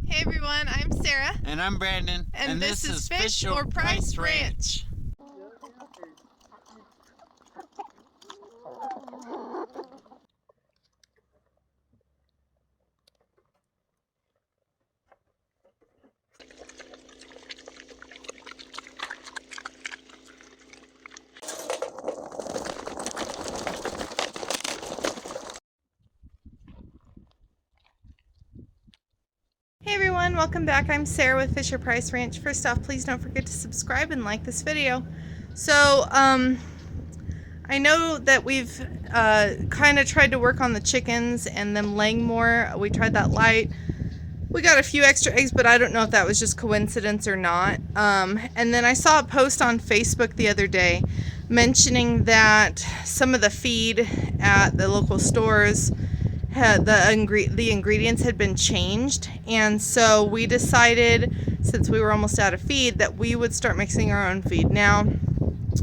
Hey everyone, I'm Sarah. And I'm Brandon. And this is Fish or Price Ranch. Hey everyone, welcome back. I'm Sarah with Fish or Price Ranch. First off, please don't forget to subscribe and like this video. So, I know that we've kind of tried to work on the chickens and them laying more. We tried that light. We got a few extra eggs, but I don't know if that was just coincidence or not. And then I saw a post on Facebook the other day mentioning that some of the feed at the local stores had the ingredients had been changed, and so we decided, since we were almost out of feed, that we would start mixing our own feed. Now,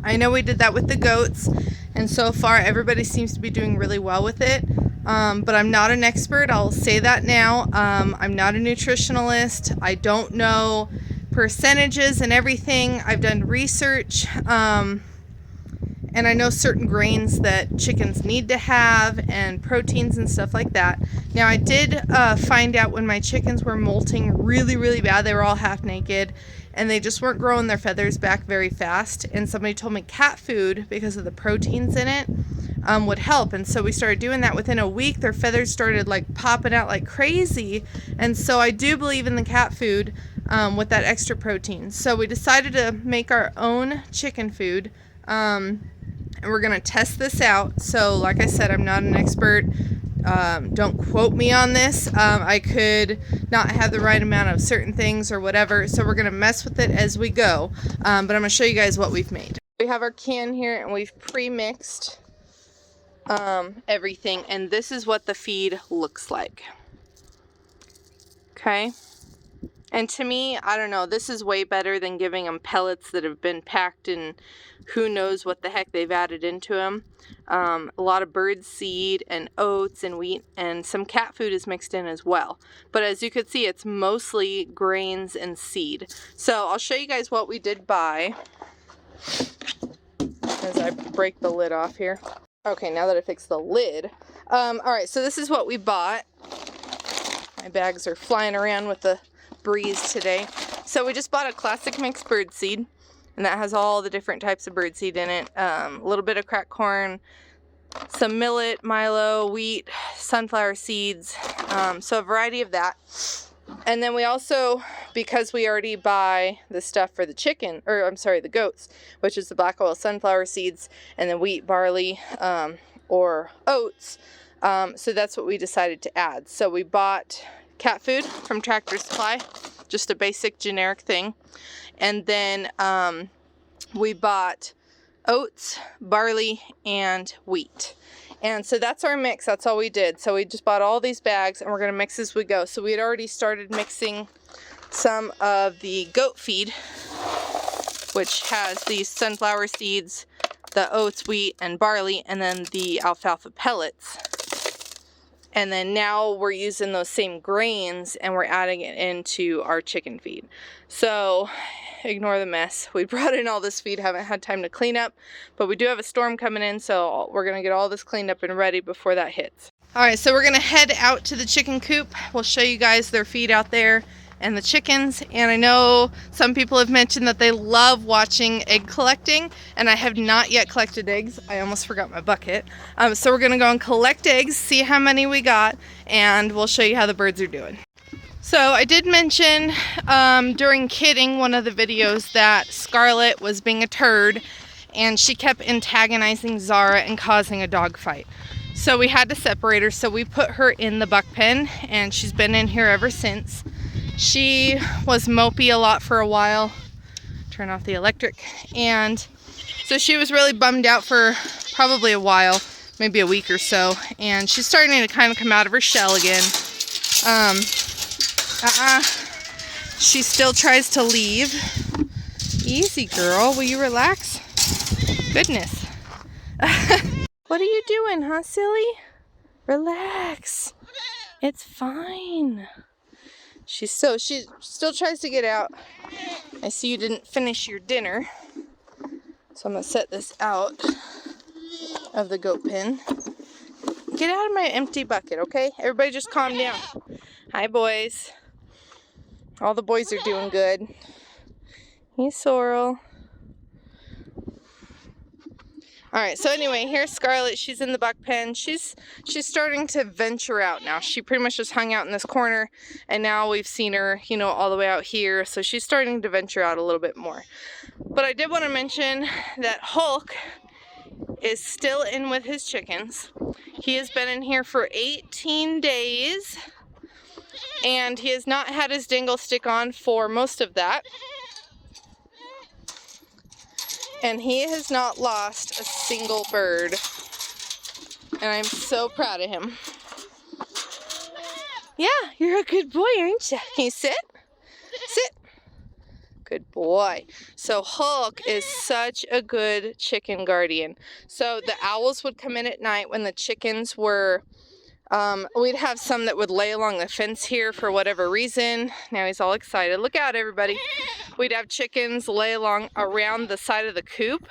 I know we did that with the goats, and so far everybody seems to be doing really well with it. But I'm not an expert. I'll say that now. I'm not a nutritionalist. I don't know percentages and everything. I've done research, and I know certain grains that chickens need to have and proteins and stuff like that. Now, I did find out when my chickens were molting really, really bad. They were all half naked and they just weren't growing their feathers back very fast. And somebody told me cat food, because of the proteins in it, would help. And so we started doing that. Within a week, their feathers started like popping out like crazy. And so I do believe in the cat food with that extra protein. So we decided to make our own chicken food. And we're going to test this out. So like I said, I'm not an expert. Don't quote me on this. I could not have the right amount of certain things or whatever. So we're going to mess with it as we go. But I'm going to show you guys what we've made. We have our can here and we've pre-mixed everything. And this is what the feed looks like. Okay. And to me, I don't know, this is way better than giving them pellets that have been packed in who knows what the heck they've added into them. A lot of bird seed and oats and wheat, and some cat food is mixed in as well. But as you can see, it's mostly grains and seed. So I'll show you guys what we did buy as I break the lid off here. Okay, now that I fixed the lid. Alright, so this is what we bought. My bags are flying around with the breeze today. So we just bought a classic mixed bird seed, and that has all the different types of bird seed in it. A little bit of cracked corn, some millet, milo, wheat, sunflower seeds, so a variety of that. And then we also, because we already buy the stuff for the chicken, or I'm sorry, the goats, which is the black oil sunflower seeds and the wheat, barley, or oats, so that's what we decided to add. So we bought cat food from Tractor Supply, just a basic generic thing. And then we bought oats, barley, and wheat. And so that's our mix. That's all we did. So we just bought all these bags and we're going to mix as we go. So we had already started mixing some of the goat feed, which has these sunflower seeds, the oats, wheat, and barley, and then the alfalfa pellets. And then now we're using those same grains and we're adding it into our chicken feed. So ignore the mess. We brought in all this feed, haven't had time to clean up, but we do have a storm coming in, so we're going to get all this cleaned up and ready before that hits. Alright, so we're going to head out to the chicken coop. We'll show you guys their feed out there and the chickens. And I know some people have mentioned that they love watching egg collecting, and I have not yet collected eggs. I almost forgot my bucket. So we're gonna go and collect eggs, see how many we got, and we'll show you how the birds are doing. So I did mention during kidding one of the videos that Scarlett was being a turd and she kept antagonizing Zara and causing a dog fight. So we had to separate her, so we put her in the buck pen and she's been in here ever since. She was mopey a lot for a while. Turn off the electric. And so she was really bummed out for probably a while, maybe a week or so. And she's starting to kind of come out of her shell again. She still tries to leave. Easy, girl. Will you relax? Goodness. What are you doing, huh, silly? Relax. It's fine. She still tries to get out. I see you didn't finish your dinner. So I'm going to set this out of the goat pen. Get out of my empty bucket, okay? Everybody just calm down. Hi, boys. All the boys are doing good. Hey, Sorrel. Alright, so anyway, here's Scarlett. She's in the buck pen. She's starting to venture out now. She pretty much just hung out in this corner, and now we've seen her, you know, all the way out here. So she's starting to venture out a little bit more. But I did want to mention that Hulk is still in with his chickens. He has been in here for 18 days, and he has not had his dingle stick on for most of that. And he has not lost a single bird. And I'm so proud of him. Yeah, you're a good boy, aren't you? Can you sit? Sit. Good boy. So Hulk is such a good chicken guardian. So the owls would come in at night when the chickens were, we'd have some that would lay along the fence here for whatever reason. Now he's all excited. Look out, everybody. We'd have chickens lay along around the side of the coop.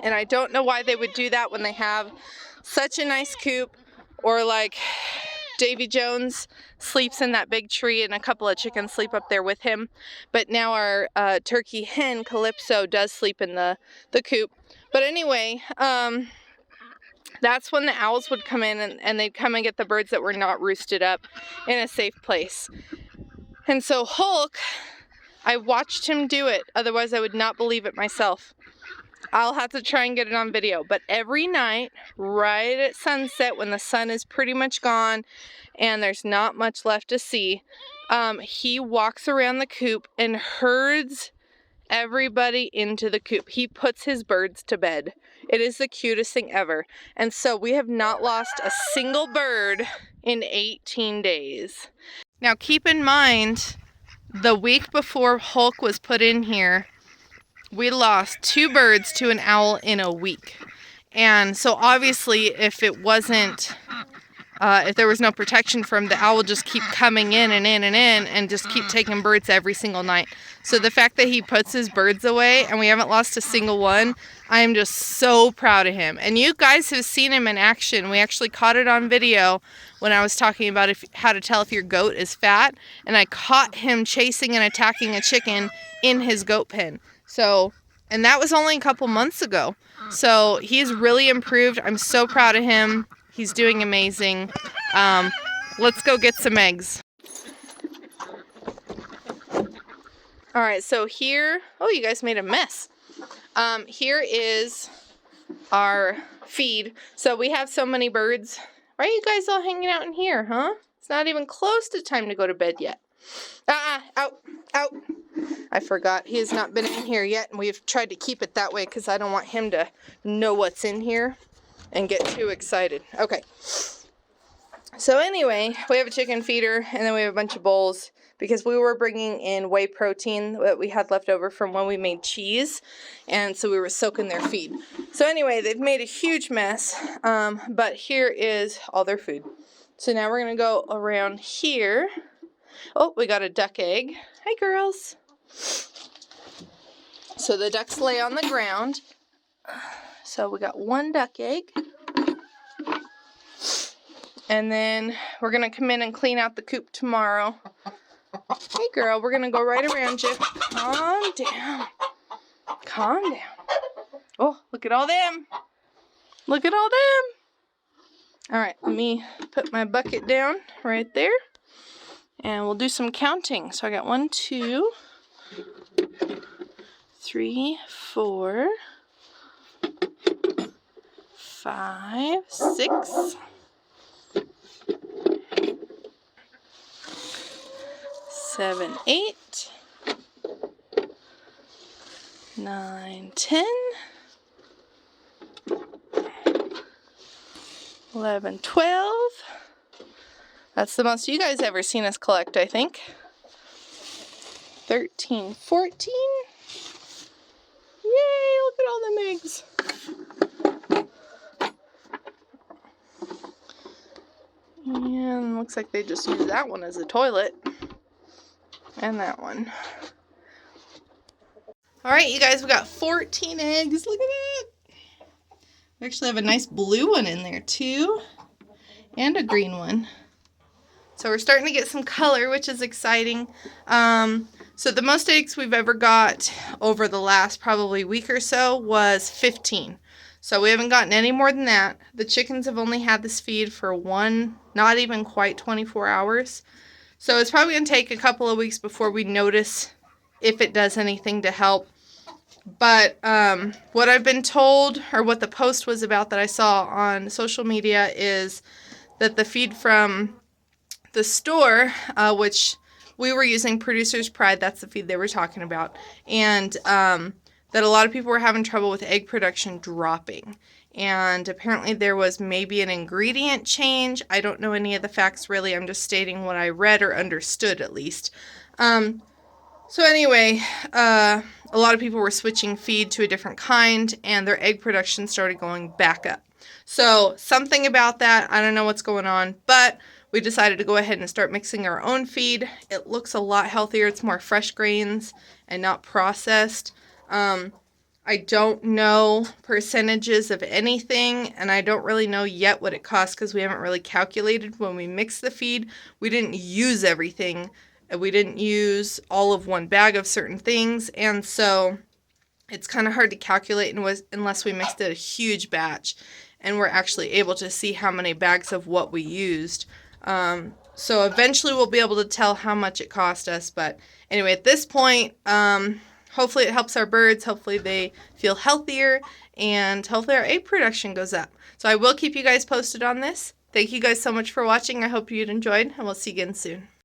And I don't know why they would do that when they have such a nice coop, or like Davy Jones sleeps in that big tree and a couple of chickens sleep up there with him. But now our turkey hen, Calypso, does sleep in the coop. But anyway, that's when the owls would come in, and they'd come and get the birds that were not roosted up in a safe place. And so Hulk, I watched him do it, otherwise I would not believe it myself. I'll have to try and get it on video. But every night, right at sunset, when the sun is pretty much gone and there's not much left to see, he walks around the coop and herds everybody into the coop. He puts his birds to bed. It is the cutest thing ever. And so we have not lost a single bird in 18 days. Now keep in mind, the week before Hulk was put in here, we lost 2 birds to an owl in a week. And so obviously if it wasn't, if there was no protection for him, the owl would just keep coming in and in and in and just keep taking birds every single night. So the fact that he puts his birds away and we haven't lost a single one, I am just so proud of him. And you guys have seen him in action. We actually caught it on video when I was talking about how to tell if your goat is fat. And I caught him chasing and attacking a chicken in his goat pen. So, and that was only a couple months ago. So he's really improved. I'm so proud of him. He's doing amazing. Let's go get some eggs. All right, so here, oh, you guys made a mess. Here is our feed. So we have so many birds. Why are you guys all hanging out in here, huh? It's not even close to time to go to bed yet. Out. I forgot. He has not been in here yet, and we've tried to keep it that way because I don't want him to know what's in here and get too excited. Okay. So anyway, we have a chicken feeder, and then we have a bunch of bowls because we were bringing in whey protein that we had left over from when we made cheese, and so we were soaking their feed. So anyway, they've made a huge mess, but here is all their food. So now we're going to go around here. Oh, we got a duck egg. Hi, girls. So the ducks lay on the ground. So we got 1 duck egg. And then we're going to come in and clean out the coop tomorrow. Hey, girl, we're going to go right around you. Calm down. Calm down. Oh, look at all them. Look at all them. All right, let me put my bucket down right there. And we'll do some counting. So I got 1, 2, 3, 4, 5, 6, 7, 8, 9, 10, 11, 12. That's the most you guys ever seen us collect, I think. 13, 14. Yay, look at all them eggs. And looks like they just used that one as a toilet. And that one. All right, you guys, we got 14 eggs. Look at that. We actually have a nice blue one in there too, and a green one. So we're starting to get some color, which is exciting. So the most eggs we've ever got over the last probably week or so was 15. So we haven't gotten any more than that. The chickens have only had this feed for not even quite 24 hours. So it's probably going to take a couple of weeks before we notice if it does anything to help. But what I've been told, or what the post was about that I saw on social media, is that the feed from the store, which we were using Producer's Pride, that's the feed they were talking about, and that a lot of people were having trouble with egg production dropping. And apparently there was maybe an ingredient change. I don't know any of the facts really. I'm just stating what I read or understood at least. So anyway, a lot of people were switching feed to a different kind, and their egg production started going back up. So something about that, I don't know what's going on, but we decided to go ahead and start mixing our own feed. It looks a lot healthier. It's more fresh grains and not processed. I don't know percentages of anything, and I don't really know yet what it costs because we haven't really calculated when we mix the feed. We didn't use everything. We didn't use all of one bag of certain things, and so it's kind of hard to calculate unless we mixed it a huge batch and we're actually able to see how many bags of what we used. So eventually we'll be able to tell how much it cost us, but anyway, at this point, hopefully it helps our birds, hopefully they feel healthier, and hopefully our egg production goes up. So I will keep you guys posted on this. Thank you guys so much for watching. I hope you'd enjoyed, and we'll see you again soon.